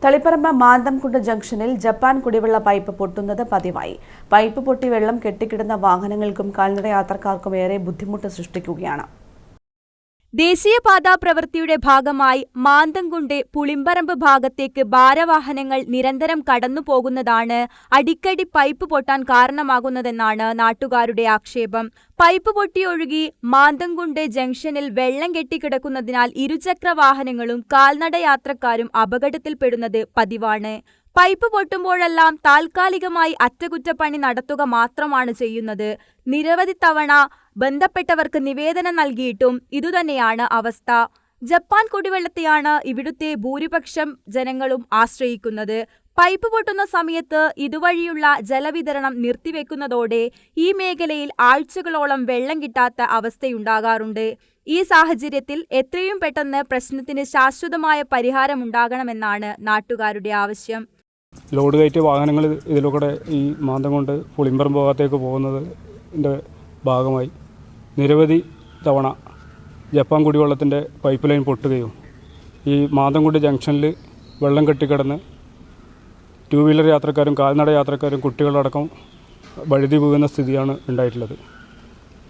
തളിപ്പറമ്പ് മാന്തംകുണ്ട് ജംഗ്ഷനിൽ ജപ്പാൻ കുടിവെള്ള പൈപ്പ് പൊട്ടുന്നത് പതിവായി. പൈപ്പ് പൊട്ടി വെള്ളം കെട്ടിക്കിടന്ന വാഹനങ്ങൾക്കും കാൽനട യാത്രക്കാർക്കും ഏറെ ബുദ്ധിമുട്ട് സൃഷ്ടിക്കുകയാണ്. ദേശീയപാതാ പ്രവൃത്തിയുടെ ഭാഗമായി മാന്തംകുണ്ട് പുളിമ്പറമ്പ് ഭാഗത്തേക്ക് ഭാരവാഹനങ്ങൾ നിരന്തരം കടന്നുപോകുന്നതാണ് അടിക്കടി പൈപ്പ് പൊട്ടാൻ കാരണമാകുന്നതെന്നാണ് നാട്ടുകാരുടെ ആക്ഷേപം. പൈപ്പ് പൊട്ടിയൊഴുകി മാന്തംകുണ്ട് ജംഗ്ഷനിൽ വെള്ളം കെട്ടിക്കിടക്കുന്നതിനാൽ ഇരുചക്ര വാഹനങ്ങളും കാൽനട യാത്രക്കാരും അപകടത്തിൽപ്പെടുന്നത് പതിവാണ്. പൈപ്പ് പൊട്ടുമ്പോഴെല്ലാം താൽക്കാലികമായി അറ്റകുറ്റപ്പണി നടത്തുക മാത്രമാണ് ചെയ്യുന്നത്. നിരവധി തവണ ബന്ധപ്പെട്ടവർക്ക് നിവേദനം നൽകിയിട്ടും ഇതുതന്നെയാണ് അവസ്ഥ. ജപ്പാൻ കുടിവെള്ളത്തെയാണ് ഇവിടുത്തെ ഭൂരിപക്ഷം ജനങ്ങളും ആശ്രയിക്കുന്നത്. പൈപ്പ് പൊട്ടുന്ന സമയത്ത് ഇതുവഴിയുള്ള ജലവിതരണം നിർത്തിവെക്കുന്നതോടെ ഈ മേഖലയിൽ ആഴ്ചകളോളം വെള്ളം കിട്ടാത്ത അവസ്ഥയുണ്ടാകാറുണ്ട്. ഈ സാഹചര്യത്തിൽ എത്രയും പെട്ടെന്ന് പ്രശ്നത്തിന് ശാശ്വതമായ പരിഹാരമുണ്ടാകണമെന്നാണ് നാട്ടുകാരുടെ ആവശ്യം. ലോഡ് കയറ്റിയ വാഹനങ്ങൾ ഇതിലൂടെ ഈ മാന്തംകുണ്ട് പുളിമ്പറമ്പ് ഭാഗത്തേക്ക് പോകുന്നതിൻ്റെ ഭാഗമായി നിരവധി തവണ ജപ്പാൻ കുടിവെള്ളത്തിൻ്റെ പൈപ്പ് ലൈൻ പൊട്ടുകയും ഈ മാന്തംകുണ്ട് ജംഗ്ഷനിൽ വെള്ളം കെട്ടിക്കിടന്ന് ടൂ വീലർ യാത്രക്കാരും കാൽനട യാത്രക്കാരും കുട്ടികളടക്കം വഴുതി വീഴുന്ന സ്ഥിതിയാണ് ഉണ്ടായിട്ടുള്ളത്.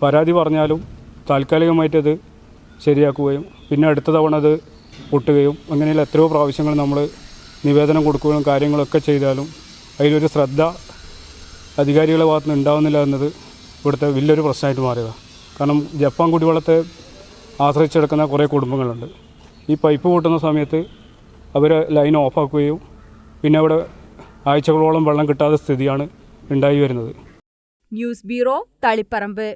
പരാതി പറഞ്ഞാലും താൽക്കാലികമായിട്ടത് ശരിയാക്കുകയും പിന്നെ അടുത്ത തവണ അത് പൊട്ടുകയും അങ്ങനെയുള്ള എത്രയോ പ്രാവശ്യങ്ങൾ നമ്മൾ നിവേദനം കൊടുക്കുകയും കാര്യങ്ങളൊക്കെ ചെയ്താലും അതിലൊരു ശ്രദ്ധ അധികാരികളുടെ ഭാഗത്ത് നിന്ന് ഉണ്ടാവുന്നില്ല എന്നത് ഇവിടുത്തെ വലിയൊരു പ്രശ്നമായിട്ട് മാറിയതാണ്. കാരണം ജപ്പാൻ കുടിവെള്ളത്തെ ആശ്രയിച്ചെടുക്കുന്ന കുറേ കുടുംബങ്ങളുണ്ട്. ഈ പൈപ്പ് പൊട്ടുന്ന സമയത്ത് അവർ ലൈൻ ഓഫാക്കുകയും പിന്നെ അവിടെ ആഴ്ചകളോളം വെള്ളം കിട്ടാത്ത സ്ഥിതിയാണ് ഉണ്ടായി വരുന്നത്. News bureau, Taliparamba.